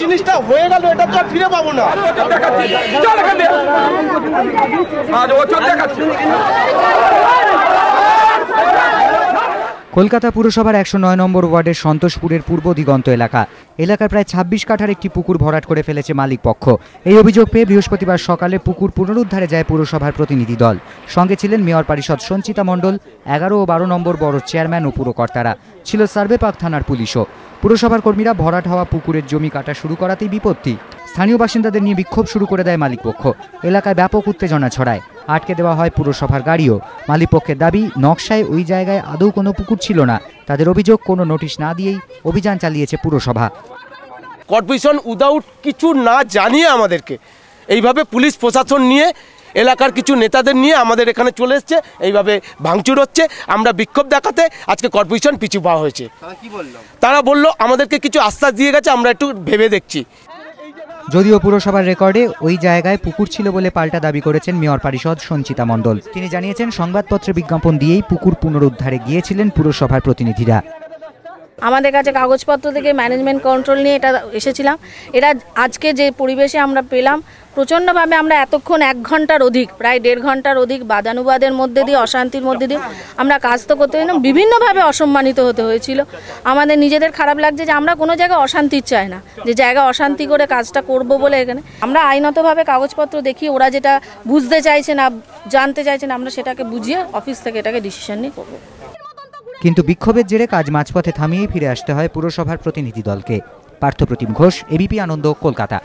জিনিসটা হয়ে গেল, এটা তো আর ফিরে পাবো না। কলকাতা পুরসভার 109 নম্বর ওয়ার্ডের সন্তোষপুরের পূর্ব দিগন্ত এলাকার প্রায় 26 কাঠার একটি পুকুর ভরাট করে ফেলেছে মালিক পক্ষ। এই অভিযোগ পেয়ে বৃহস্পতিবার সকালে পুকুর পুনরুদ্ধারে যায় পুরসভার প্রতিনিধি দল। সঙ্গে ছিলেন মেয়র পরিষদ সঞ্চিতা মণ্ডল, 11 ও 12 নম্বর ওয়ার্ড চেয়ারম্যান ও পুরকর্তারা। ছিল সার্ভেপাক থানার পুলিশও। পুরসভার কর্মীরা ভরাট হওয়া পুকুরের জমি কাটা শুরু করাতেই বিপত্তি। স্থানীয় বাসিন্দাদের নিয়ে বিক্ষোভ শুরু করে দেয় মালিকপক্ষ। এলাকায় ব্যাপক উত্তেজনা ছড়ায়। আটকে দেওয়া হয় পুরসভার গাড়িও। মালিকপক্ষের দাবি, নকশায় ওই জায়গায় আদৌ কোনো পুকুর ছিল না। তাদের অভিযোগ, কোনো নোটিশ না দিয়েই অভিযান চালিয়েছে পুরসভা। কর্পোরেশন উইদাউট কিছু না জানিয়ে আমাদেরকে এইভাবে পুলিশ প্রশাসন নিয়ে এলাকার কিছু নেতাদের নিয়ে আমাদের এখানে চলে এসছে, এইভাবে ভাঙচুর হচ্ছে। আমরা বিক্ষোভ দেখাতে আজকে কর্পোরেশন পিছু পাওয়া হয়েছে। তারা বলল আমাদেরকে কিছু আশ্বাস দিয়ে গেছে, আমরা একটু ভেবে দেখছি। যদিও পুরসভার রেকর্ডে ওই জায়গায় পুকুর ছিল বলে পাল্টা দাবি করেছেন মেয়র পরিষদ সঞ্চিতা মণ্ডল। তিনি জানিয়েছেন, সংবাদপত্রে বিজ্ঞাপন দিয়েই পুকুর পুনরুদ্ধারে গিয়েছিলেন পুরসভার প্রতিনিধিরা। আমাদের কাছে কাগজপত্র থেকে ম্যানেজমেন্ট কন্ট্রোল নিয়ে এটা এসেছিলাম। এরা আজকে যে পরিবেশে আমরা পেলাম, প্রচণ্ডভাবে আমরা এতক্ষণ 1 ঘন্টার অধিক, প্রায় 1.5 ঘন্টার অধিক বাদানুবাদের মধ্যে দিয়ে, অশান্তির মধ্যে দিয়ে আমরা কাজ তো করতে পারি না, বিভিন্নভাবে অসম্মানিত হতে হয়েছিল। আমাদের নিজেদের খারাপ লাগছে যে আমরা কোনো জায়গায় অশান্তি চাই না, যে জায়গা অশান্তি করে কাজটা করব বলে এখানে আমরা আইনতভাবে কাগজপত্র দেখি, ওরা যেটা বুঝতে চাইছে না, জানতে চাইছে না, আমরা সেটাকে বুঝিয়ে অফিস থেকে এটাকে ডিসিশন নিয়ে করবো। কিন্তু বিক্ষোভের জেরে কাজ মাঝপথে থামিয়েই ফিরে আসতে হয় পুরসভার প্রতিনিধি দলকে। পার্থপ্রতিম ঘোষ, এবিপি আনন্দ, কলকাতা।